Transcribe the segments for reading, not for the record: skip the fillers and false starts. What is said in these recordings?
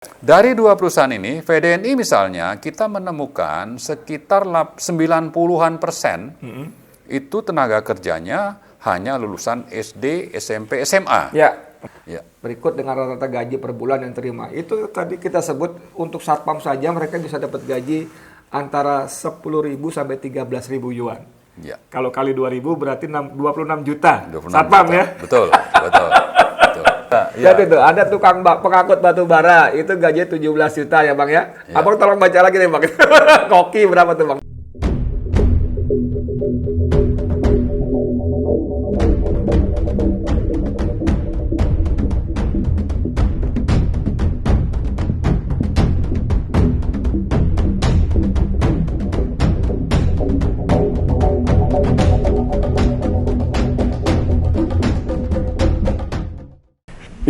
Dari dua perusahaan ini, VDNI misalnya, kita menemukan sekitar 90-an% itu tenaga kerjanya hanya lulusan SD, SMP, SMA. Ya. Ya. Berikut dengan rata-rata gaji per bulan yang terima. Itu tadi kita sebut untuk satpam saja mereka bisa dapat gaji antara 10.000 sampai 13.000 yuan. Ya. Kalau kali 2.000 berarti 26 juta 26 satpam juta. ya. Betul, betul. Betul. Ya. Lihat itu, ada tukang pengangkut batu bara, itu gajinya 17 juta ya Bang ya. Ya. Abang tolong baca lagi nih Bang. Koki berapa tuh Bang?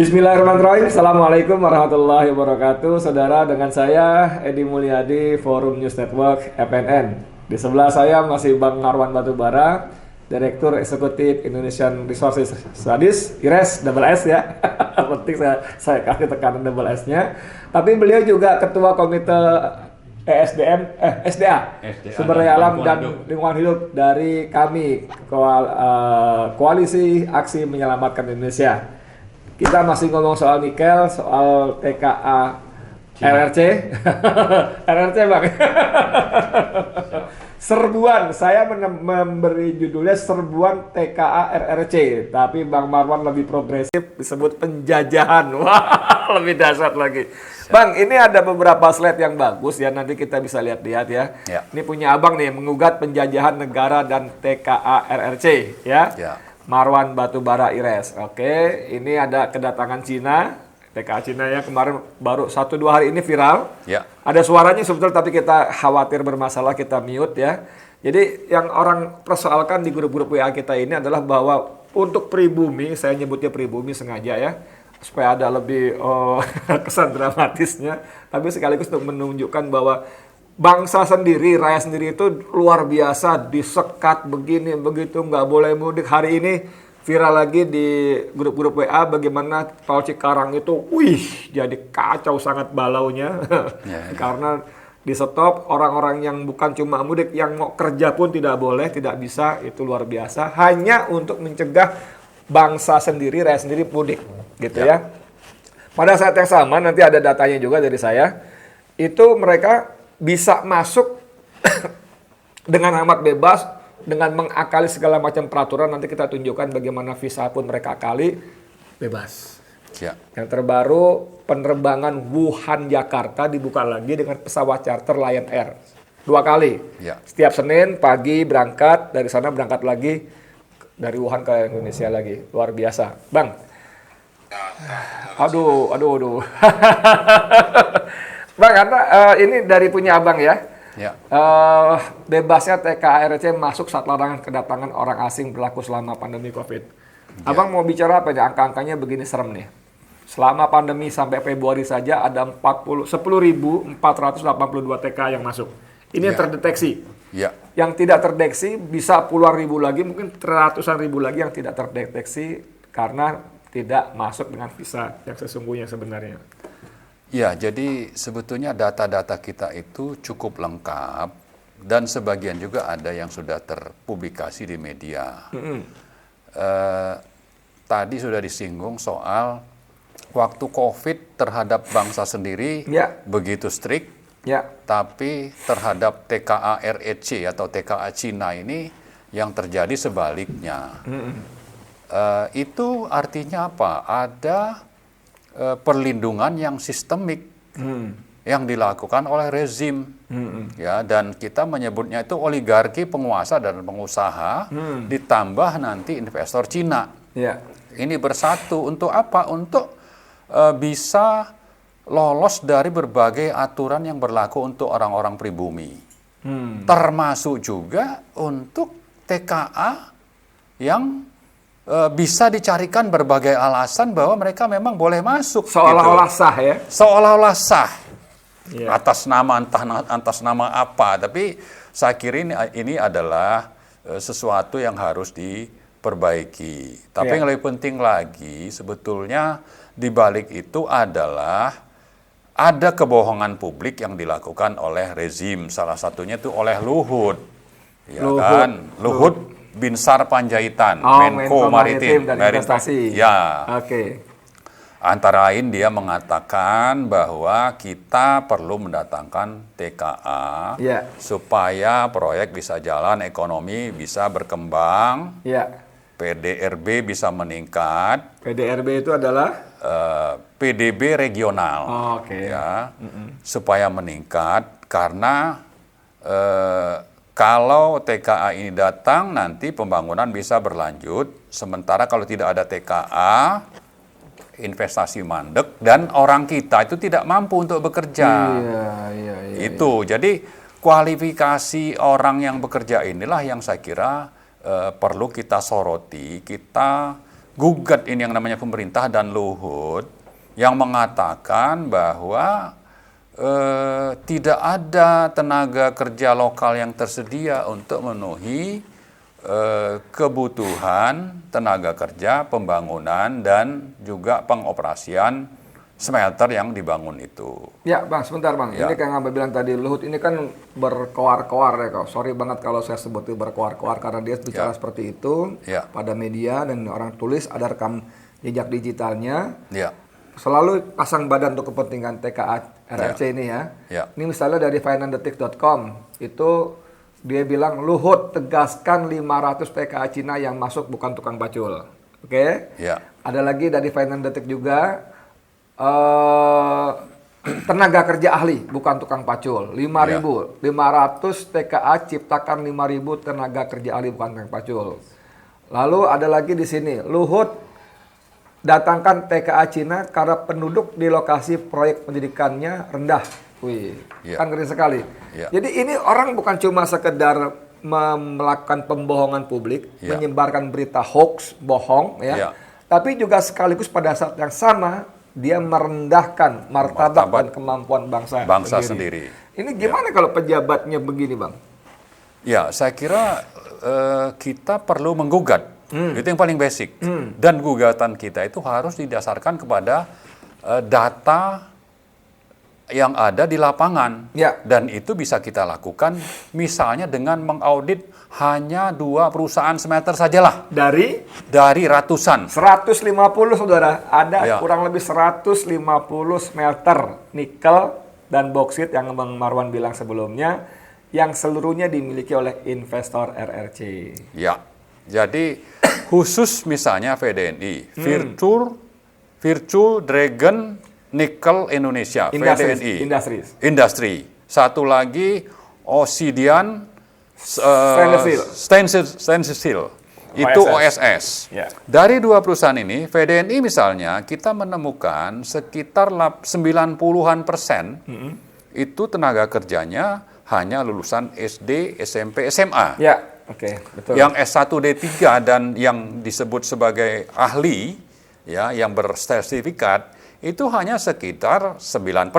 Bismillahirrahmanirrahim. Assalamualaikum warahmatullahi wabarakatuh. Saudara, dengan saya Edi Mulyadi, Forum News Network FNN. Di sebelah saya masih Bang Marwan Batubara, Direktur Eksekutif Indonesian Resources Studies, IRES, double S ya. Penting saya kasih tekanan double S-nya. Tapi beliau juga Ketua Komite SDA, Sumber Daya Alam dan Lingkungan Hidup dari kami, Koalisi Aksi Menyelamatkan Indonesia. Kita masih ngomong soal nikel, soal TKA RRC. RRC Bang. Serbuan, saya memberi judulnya Serbuan TKA RRC. Tapi Bang Marwan lebih progresif, disebut penjajahan. Wah, lebih dahsyat lagi. Bang, ini ada beberapa slide yang bagus ya, nanti kita bisa lihat-lihat ya. Ini punya Abang nih, mengugat penjajahan negara dan TKA RRC ya. Marwan Batubara IRES. Oke, ini ada kedatangan Cina, TKA Cina ya, kemarin baru 1-2 hari ini viral. Ya. Ada suaranya sebetulnya, tapi kita khawatir bermasalah, kita mute ya. Jadi yang orang persoalkan di grup-grup WA kita ini adalah bahwa untuk pribumi, saya nyebutnya pribumi sengaja ya, supaya ada lebih kesan dramatisnya, tapi sekaligus untuk menunjukkan bahwa bangsa sendiri, rakyat sendiri itu luar biasa, disekat begini, begitu, nggak boleh mudik. Hari ini viral lagi di grup-grup WA bagaimana tol Cikarang itu, jadi kacau sangat balaunya. Karena di stop, orang-orang yang bukan cuma mudik, yang mau kerja pun tidak boleh, tidak bisa, itu luar biasa. Hanya untuk mencegah bangsa sendiri, rakyat sendiri mudik, gitu ya. Pada saat yang sama, nanti ada datanya juga dari saya, itu mereka bisa masuk dengan amat bebas, dengan mengakali segala macam peraturan. Nanti kita tunjukkan bagaimana visa pun mereka akali, bebas. Yang terbaru, penerbangan Wuhan Jakarta dibuka lagi dengan pesawat charter Lion Air 2 kali. Setiap Senin pagi berangkat, dari sana berangkat lagi dari Wuhan ke Indonesia lagi. Luar biasa, Bang. Aduh. Bang, karena ini dari punya Abang ya. Bebasnya TKA RRC masuk saat larangan kedatangan orang asing berlaku selama pandemi COVID. Abang mau bicara apa nih? Angka-angkanya begini serem nih. Selama pandemi sampai Februari saja ada 10.482 TKA yang masuk. Ini yang terdeteksi. Yang tidak terdeteksi bisa puluhan ribu lagi, mungkin ratusan ribu lagi yang tidak terdeteksi karena tidak masuk dengan visa yang sesungguhnya sebenarnya. Ya, jadi sebetulnya data-data kita itu cukup lengkap dan sebagian juga ada yang sudah terpublikasi di media. Tadi sudah disinggung soal waktu COVID terhadap bangsa sendiri begitu strict, tapi terhadap TKA RRC atau TKA Cina ini yang terjadi sebaliknya. Itu artinya apa? Ada perlindungan yang sistemik yang dilakukan oleh rezim, ya, dan kita menyebutnya itu oligarki penguasa dan pengusaha ditambah nanti investor Cina. Ini bersatu untuk apa? Untuk bisa lolos dari berbagai aturan yang berlaku untuk orang-orang pribumi, termasuk juga untuk TKA yang bisa dicarikan berbagai alasan bahwa mereka memang boleh masuk. Seolah-olah sah ya? Seolah-olah sah. Atas nama apa. Tapi saya kira ini adalah sesuatu yang harus diperbaiki. Tapi yang lebih penting lagi sebetulnya di balik itu adalah ada kebohongan publik yang dilakukan oleh rezim, salah satunya itu oleh Luhut, ya kan? Luhut Binsar Panjaitan, Menko Maritim dan Investasi. Ya. Oke. Antara lain dia mengatakan bahwa kita perlu mendatangkan TKA supaya proyek bisa jalan, ekonomi bisa berkembang, PDRB bisa meningkat. PDRB itu adalah PDB regional, ya, supaya meningkat karena kalau TKA ini datang nanti pembangunan bisa berlanjut. Sementara kalau tidak ada TKA, investasi mandek dan orang kita itu tidak mampu untuk bekerja. Itu jadi kualifikasi orang yang bekerja inilah yang saya kira perlu kita soroti, kita gugat ini yang namanya pemerintah dan Luhut yang mengatakan bahwa tidak ada tenaga kerja lokal yang tersedia untuk memenuhi kebutuhan tenaga kerja, pembangunan, dan juga pengoperasian smelter yang dibangun itu. Ya Bang, sebentar Bang. Ini kayak Ngabah bilang tadi, Luhut ini kan berkoar-koar ya kok. Sorry banget kalau saya sebut itu berkoar-koar karena dia bicara seperti itu pada media dan orang tulis ada rekam jejak digitalnya. Selalu pasang badan untuk kepentingan TKA RRC ini ya. Ini misalnya dari financedetik.com itu dia bilang Luhut tegaskan 500 TKA Cina yang masuk bukan tukang pacul. Oke? Ada lagi dari Financedetik juga tenaga kerja ahli bukan tukang pacul. 5.000 500 TKA ciptakan 5.000 tenaga kerja ahli bukan tukang pacul. Lalu ada lagi di sini Luhut datangkan TKA Cina karena penduduk di lokasi proyek pendidikannya rendah. Kan ngeri sekali. Jadi ini orang bukan cuma sekedar melakukan pembohongan publik, menyebarkan berita hoax, bohong, tapi juga sekaligus pada saat yang sama dia merendahkan martabat dan kemampuan bangsa sendiri. Ini gimana kalau pejabatnya begini, Bang? Ya, saya kira kita perlu menggugat. Itu yang paling basic. Dan gugatan kita itu harus didasarkan kepada data yang ada di lapangan. Dan itu bisa kita lakukan misalnya dengan mengaudit hanya 2 perusahaan smelter sajalah. Dari ratusan. 150 saudara, ada kurang lebih 150 smelter nikel dan boksit yang Bang Marwan bilang sebelumnya, yang seluruhnya dimiliki oleh investor RRC. Jadi khusus misalnya VDNI, Virtual Dragon Nikel Indonesia, VDNI. Industri. Satu lagi Obsidian Stainless Steel. Itu OSS. Dari 2 perusahaan ini, VDNI misalnya, kita menemukan sekitar 90-an% itu tenaga kerjanya hanya lulusan SD, SMP, SMA. Betul. Yang S1, D3 dan yang disebut sebagai ahli, yang bersertifikat, itu hanya sekitar 9%.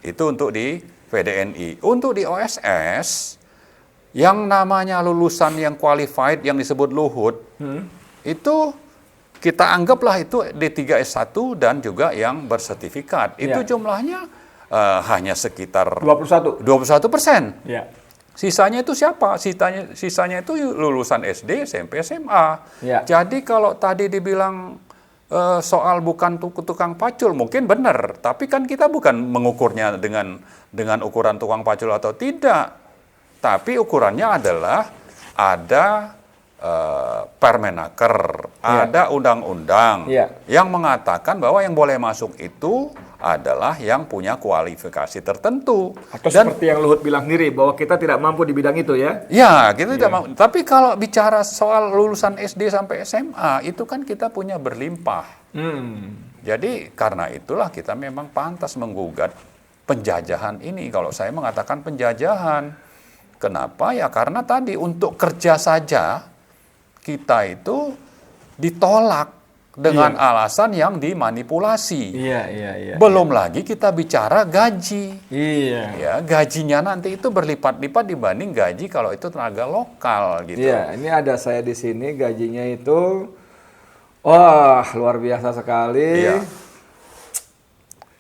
Itu untuk di VDNI. Untuk di OSS, yang namanya lulusan yang qualified, yang disebut Luhut, itu kita anggaplah itu D3 S1 dan juga yang bersertifikat. Itu jumlahnya hanya sekitar 21%. Sisanya itu siapa? Sisanya itu lulusan SD, SMP, SMA. Jadi kalau tadi dibilang soal bukan tukang pacul, mungkin benar. Tapi kan kita bukan mengukurnya dengan ukuran tukang pacul atau tidak. Tapi ukurannya adalah ada Permenaker, ada undang-undang yang mengatakan bahwa yang boleh masuk itu adalah yang punya kualifikasi tertentu. Atau seperti yang Luhut bilang sendiri, bahwa kita tidak mampu di bidang itu ya? Kita tidak mampu. Tapi kalau bicara soal lulusan SD sampai SMA, itu kan kita punya berlimpah. Jadi karena itulah kita memang pantas menggugat penjajahan ini. Kalau saya mengatakan penjajahan. Kenapa? Ya karena tadi untuk kerja saja, kita itu ditolak dengan alasan yang dimanipulasi. Belum lagi kita bicara gaji. Gajinya nanti itu berlipat-lipat dibanding gaji kalau itu tenaga lokal gitu. Ini ada saya di sini, gajinya itu wah luar biasa sekali.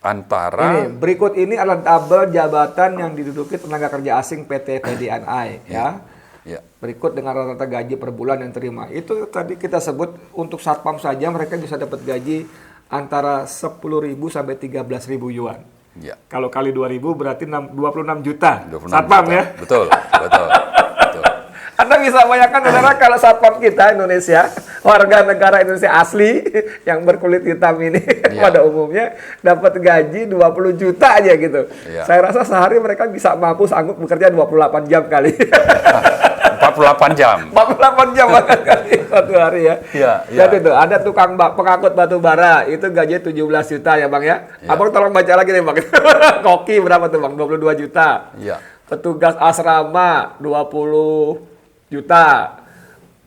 antara Berikut ini adalah tabel jabatan yang diduduki tenaga kerja asing PT PDNI ya. ya, Berikut dengan rata-rata gaji per bulan yang terima. Itu tadi kita sebut untuk satpam saja mereka bisa dapat gaji antara 10.000 sampai 13.000 yuan. ya, Kalau kali 2.000 berarti 26 juta 26 satpam juta. ya. Betul, betul, betul. Anda bisa bayangkan saudara kalau satpam kita Indonesia, warga negara Indonesia asli yang berkulit hitam ini Iya. pada umumnya dapat gaji 20 juta aja gitu. Iya. Saya rasa sehari mereka bisa sanggup bekerja 28 jam kali. 48 jam. 48 jam bahkan kali satu hari ya. Iya, iya. Lihat itu, ada tukang pengangkut batu bara, itu gajinya 17 juta ya Bang ya. Iya. Abang tolong baca lagi nih Bang. Koki berapa tuh Bang? 22 juta. Iya. Petugas asrama 20 juta.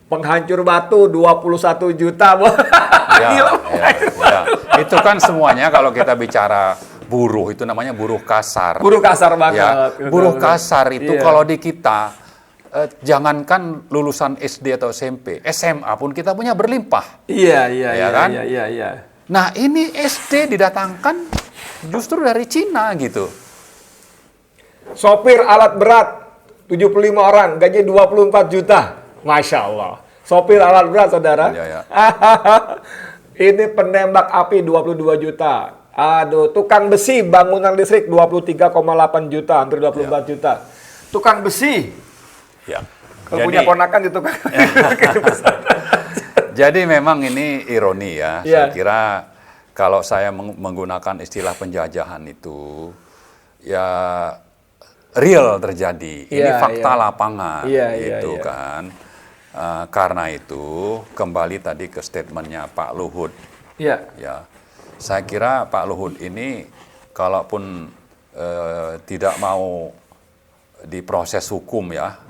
Penghancur batu 21 juta. Ya, Gila. ya. Itu kan semuanya kalau kita bicara buruh, itu namanya buruh kasar. Buruh kasar banget. Ya, buruh Betul-betul. kasar itu Iya. kalau di kita, jangankan lulusan SD atau SMP, SMA pun kita punya berlimpah. Iya, Ya iya, iya, kan? iya. Nah, ini SD didatangkan justru dari Cina gitu. Sopir alat berat 75 orang, gaji 24 juta. Masya Allah. Sopir alat berat, saudara. Ya, ya. Ini penembak api 22 juta. Aduh, tukang besi bangunan listrik 23,8 juta, hampir 24 juta. Tukang besi. Ya. Kalau punya ponakan di tukang. Jadi memang ini ironi ya. Iya. Saya kira kalau saya menggunakan istilah penjajahan itu, ya real terjadi. Ini Iya, fakta iya. lapangan, Iya, gitu iya. kan. Karena itu kembali tadi ke statementnya Pak Luhut. Iya. Ya, saya kira Pak Luhut ini kalaupun tidak mau diproses hukum ya,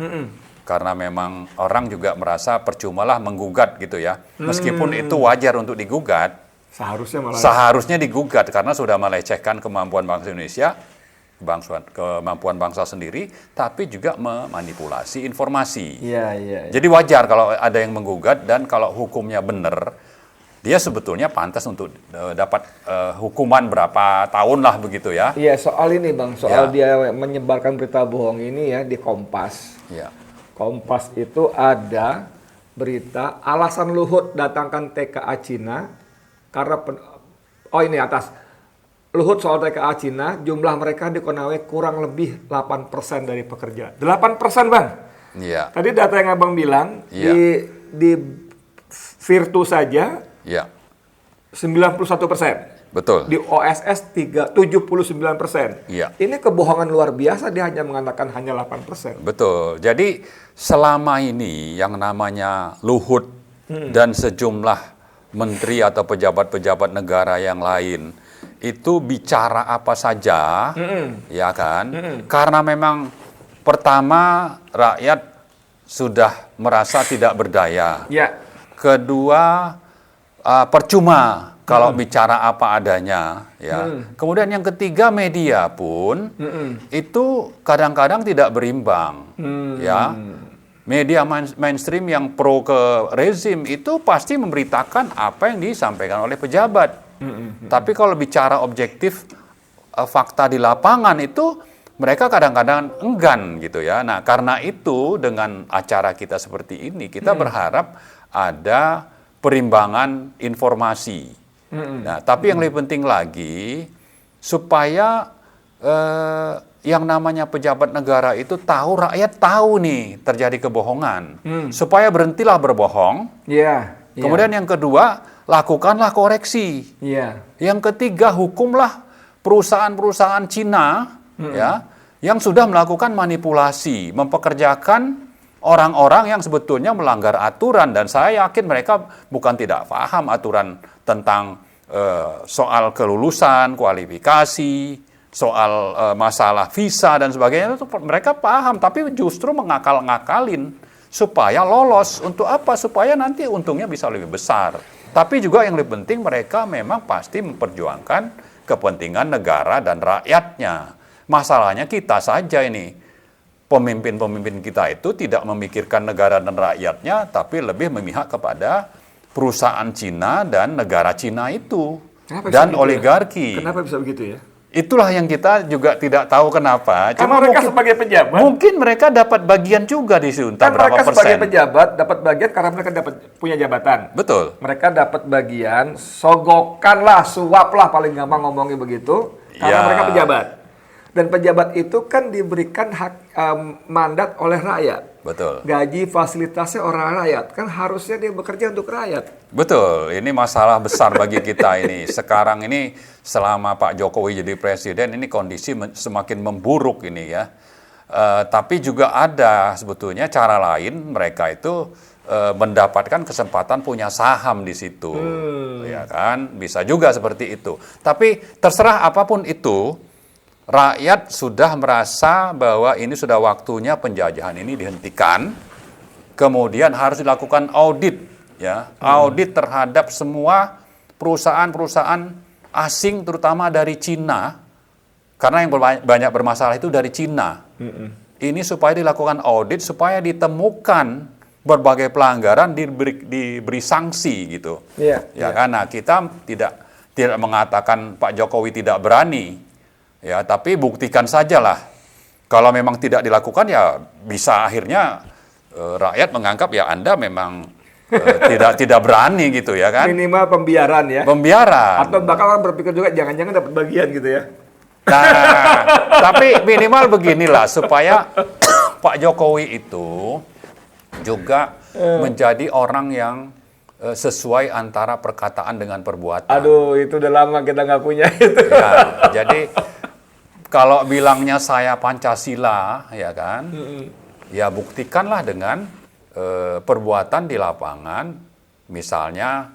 karena memang orang juga merasa percumalah menggugat gitu ya, meskipun itu wajar untuk digugat, Seharusnya malah. seharusnya digugat karena sudah melecehkan kemampuan bangsa Indonesia, kemampuan bangsa sendiri, tapi juga memanipulasi informasi. Iya, iya. Jadi wajar kalau ada yang menggugat dan kalau hukumnya benar, dia sebetulnya pantas untuk dapat hukuman berapa tahun lah begitu ya. Iya, soal ini Bang, Ya. soal dia menyebarkan berita bohong ini ya di Kompas. Ya, Kompas itu ada berita alasan Luhut datangkan TKA Cina karena oh ini atas Luhut soal TKA Cina jumlah mereka di Konawe kurang lebih 8% dari pekerja. 8% Bang. iya, Tadi data yang Abang bilang Iya. di Virtu saja iya, 91%. betul. Di OSS 79%. Iya. Ini kebohongan luar biasa, dia hanya mengatakan hanya 8%. Betul. Jadi selama ini yang namanya Luhut dan sejumlah menteri atau pejabat-pejabat negara yang lain itu bicara apa saja, ya kan? Karena memang pertama rakyat sudah merasa tidak berdaya. Ya. Kedua percuma kalau bicara apa adanya, ya. Kemudian yang ketiga media pun itu kadang-kadang tidak berimbang, ya. Media mainstream yang pro ke rezim itu pasti memberitakan apa yang disampaikan oleh pejabat. Tapi kalau bicara objektif fakta di lapangan itu mereka kadang-kadang enggan gitu ya. Nah, karena itu dengan acara kita seperti ini kita berharap ada perimbangan informasi. Nah, tapi yang lebih penting lagi supaya yang namanya pejabat negara itu tahu, rakyat tahu nih terjadi kebohongan, supaya berhentilah berbohong. Iya. Kemudian yang kedua, lakukanlah koreksi. Iya. Yang ketiga, hukumlah perusahaan-perusahaan Cina ya yang sudah melakukan manipulasi, mempekerjakan orang-orang yang sebetulnya melanggar aturan, dan saya yakin mereka bukan tidak paham aturan tentang soal kelulusan, kualifikasi, soal masalah visa dan sebagainya, itu mereka paham, tapi justru mengakal-ngakalin supaya lolos. Untuk apa? Supaya nanti untungnya bisa lebih besar. Tapi juga yang lebih penting, mereka memang pasti memperjuangkan kepentingan negara dan rakyatnya. Masalahnya kita saja ini, pemimpin-pemimpin kita itu tidak memikirkan negara dan rakyatnya, tapi lebih memihak kepada perusahaan Cina dan negara Cina itu. Kenapa bisa dan begitu ya? oligarki. Kenapa bisa begitu ya? Itulah yang kita juga tidak tahu kenapa. Karena mereka sebagai pejabat. mungkin mereka dapat bagian juga di situ, entah Kan berapa mereka persen. sebagai pejabat dapat bagian karena mereka dapat punya jabatan. Betul. Mereka dapat bagian, sogokan lah, suap lah paling gampang ngomongnya begitu. Karena Ya. mereka pejabat. Dan pejabat itu kan diberikan hak mandat oleh rakyat. Betul. Gaji fasilitasnya orang rakyat. Kan harusnya dia bekerja untuk rakyat. Betul, ini masalah besar bagi kita ini. Sekarang ini selama Pak Jokowi jadi presiden, ini kondisi semakin memburuk ini ya. Tapi juga ada sebetulnya cara lain mereka itu mendapatkan kesempatan punya saham di situ, ya kan? Bisa juga seperti itu. Tapi terserah apapun itu, rakyat sudah merasa bahwa ini sudah waktunya penjajahan ini dihentikan. Kemudian harus dilakukan audit, ya, audit terhadap semua perusahaan-perusahaan asing, terutama dari Cina, karena yang banyak bermasalah itu dari Cina. Ini supaya dilakukan audit, supaya ditemukan berbagai pelanggaran, diberi sanksi gitu. Iya. Ya kan, nah kita tidak mengatakan Pak Jokowi tidak berani, ya, tapi buktikan sajalah. Kalau memang tidak dilakukan, ya bisa akhirnya rakyat menganggap ya Anda memang tidak berani gitu ya kan. Minimal pembiaran ya. Pembiaran. Atau bakal orang berpikir juga jangan-jangan dapat bagian gitu ya. Nah, tapi minimal beginilah supaya Pak Jokowi itu juga menjadi orang yang sesuai antara perkataan dengan perbuatan. Aduh, itu udah lama kita nggak punya itu. Ya, jadi kalau bilangnya saya Pancasila, ya kan, ya buktikanlah dengan perbuatan di lapangan, misalnya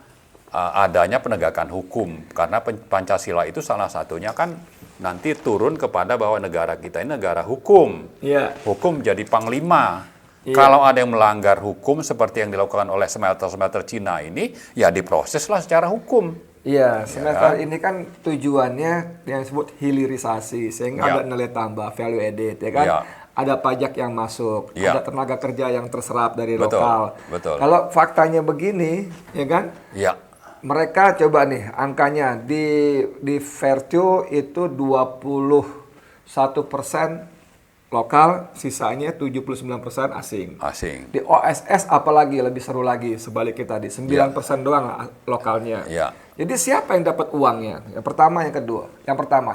adanya penegakan hukum, karena Pancasila itu salah satunya kan nanti turun kepada bahwa negara kita ini negara hukum, Iya. hukum jadi panglima. Iya. Kalau ada yang melanggar hukum seperti yang dilakukan oleh smelter-smelter Cina ini, ya diproseslah secara hukum. Iya, semester ini kan tujuannya yang disebut hilirisasi, sehingga Ya. ada nilai tambah, value added, ya kan? Ya. Ada pajak yang masuk, Ya. ada tenaga kerja yang terserap dari Betul, lokal. betul. Kalau faktanya begini, ya kan? Ya, Mereka coba nih angkanya di Vertu itu 21% lokal, sisanya 79% asing. asing. Di OSS apalagi lebih seru lagi, sebaliknya tadi 9% doang lah lokalnya. Ya. Jadi siapa yang dapat uangnya? Yang pertama, yang kedua.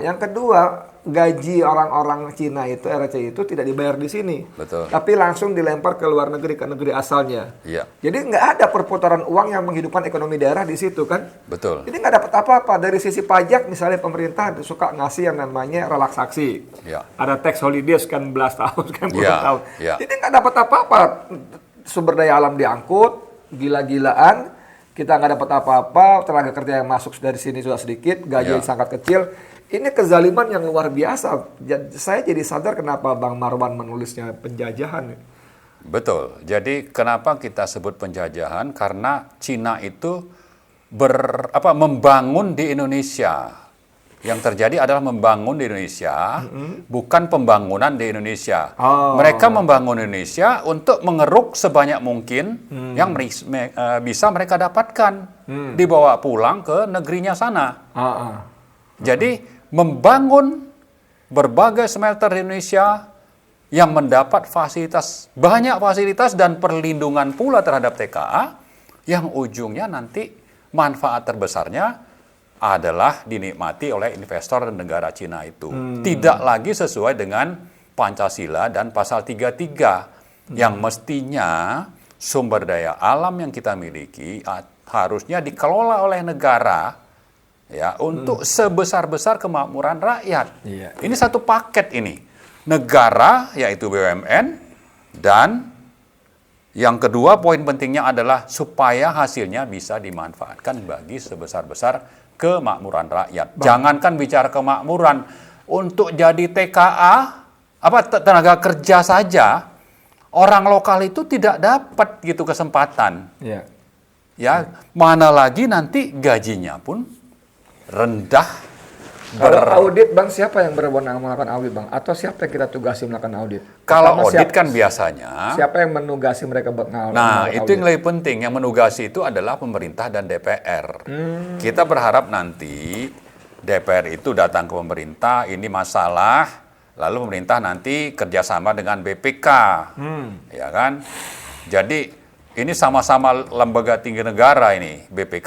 Yang kedua, gaji orang-orang Cina itu, RRC itu tidak dibayar di sini. Betul. Tapi langsung dilempar ke luar negeri, ke negeri asalnya. Iya. Jadi nggak ada perputaran uang yang menghidupkan ekonomi daerah di situ kan. Betul. Jadi nggak dapat apa-apa. Dari sisi pajak, misalnya pemerintah suka ngasih yang namanya relaksasi. Ya. Ada tax holiday sekian belas tahun, sekian puluh Ya, tahun. ya. Jadi nggak dapat apa-apa. Sumber daya alam diangkut, gila-gilaan. Kita nggak dapat apa-apa, tenaga kerja yang masuk dari sini sudah sedikit, gaji Ya. yang sangat kecil. Ini kezaliman yang luar biasa. Saya jadi sadar kenapa Bang Marwan menulisnya penjajahan. Betul. Jadi kenapa kita sebut penjajahan? Karena Cina itu membangun di Indonesia. Yang terjadi adalah membangun di Indonesia, bukan pembangunan di Indonesia. Oh. Mereka membangun Indonesia untuk mengeruk sebanyak mungkin yang bisa mereka dapatkan, dibawa pulang ke negerinya sana. Jadi membangun berbagai smelter di Indonesia yang mendapat banyak fasilitas dan perlindungan pula terhadap TKA, yang ujungnya nanti manfaat terbesarnya adalah dinikmati oleh investor dan negara Cina itu. Tidak lagi sesuai dengan Pancasila dan pasal 33 yang mestinya sumber daya alam yang kita miliki harusnya dikelola oleh negara ya untuk sebesar-besar kemakmuran rakyat. Iya. Ini satu paket ini. Negara yaitu BUMN, dan yang kedua poin pentingnya adalah supaya hasilnya bisa dimanfaatkan bagi sebesar-besar kemakmuran rakyat. Jangankan bicara kemakmuran, untuk jadi TKA, tenaga kerja saja, orang lokal itu tidak dapat gitu kesempatan. Iya. Ya, mana lagi nanti gajinya pun rendah, Kalau audit Bang, siapa yang berwenang melakukan audit Bang? Atau siapa yang kita tugasi melakukan audit? Kalau Pertama, audit kan biasanya, siapa yang menugasi mereka melakukan nah audit? itu yang lebih penting, yang menugasi itu adalah pemerintah dan DPR. Kita berharap nanti DPR itu datang ke pemerintah, ini masalah, lalu pemerintah nanti kerjasama dengan BPK, ya kan? Jadi ini sama-sama lembaga tinggi negara ini. BPK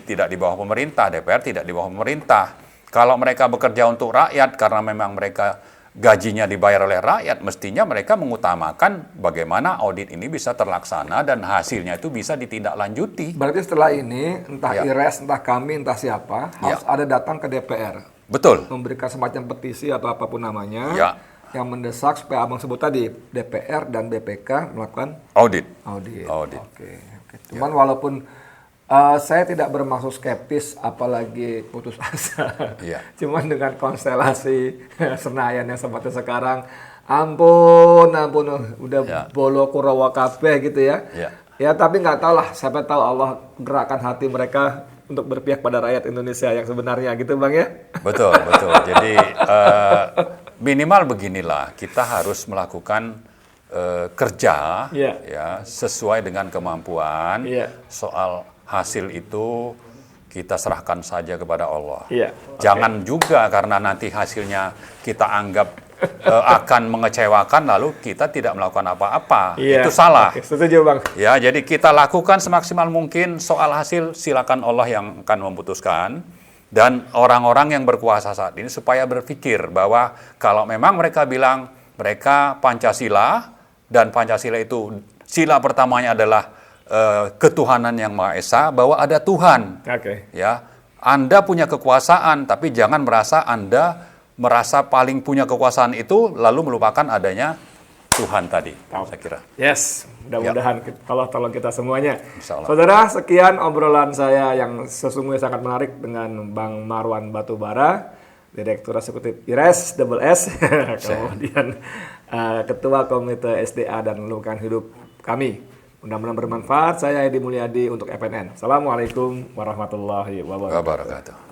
tidak di bawah pemerintah, DPR tidak di bawah pemerintah. Kalau mereka bekerja untuk rakyat karena memang mereka gajinya dibayar oleh rakyat, mestinya mereka mengutamakan bagaimana audit ini bisa terlaksana dan hasilnya itu bisa ditindaklanjuti. Berarti setelah ini, entah Ya. IRES, entah kami, entah siapa, harus ada datang ke DPR. Betul. Memberikan semacam petisi atau apapun namanya. Ya. Yang mendesak supaya abang sebut tadi, DPR dan BPK melakukan Audit. audit. Audit. Oke. Cuman walaupun saya tidak bermaksud skeptis, apalagi putus asa. Iya. Cuman dengan konstelasi Senayan yang seperti sekarang, ampun, udah Ya. bolo kurawa kabeh gitu ya. Ya. Ya tapi nggak tahu lah, siapa tahu Allah gerakan hati mereka untuk berpihak pada rakyat Indonesia yang sebenarnya gitu Bang ya. Betul, betul. Jadi minimal beginilah, kita harus melakukan kerja Iya. ya sesuai dengan kemampuan. Iya. Soal hasil itu kita serahkan saja kepada Allah. Iya. Jangan juga karena nanti hasilnya kita anggap akan mengecewakan lalu kita tidak melakukan apa-apa. Iya. Itu salah. Oke, setuju Bang. Ya, jadi kita lakukan semaksimal mungkin. Soal hasil silakan Allah yang akan memutuskan. Dan orang-orang yang berkuasa saat ini supaya berpikir bahwa kalau memang mereka bilang mereka Pancasila dan Pancasila itu sila pertamanya adalah ketuhanan yang Maha Esa, bahwa ada Tuhan. Oke. Ya, Anda punya kekuasaan, tapi jangan merasa Anda merasa paling punya kekuasaan itu lalu melupakan adanya Tuhan tadi, saya kira. Yes, mudah-mudahan Allah tolong kita semuanya. Insya Allah. Saudara, sekian obrolan saya yang sesungguhnya sangat menarik dengan Bang Marwan Batubara, Direktur Eksekutif IRES Double S, kemudian Ketua Komite SDA dan Lingkungan Hidup kami. Mudah-mudahan bermanfaat. Saya Edi Mulyadi untuk FNN. Assalamualaikum warahmatullahi wabarakatuh.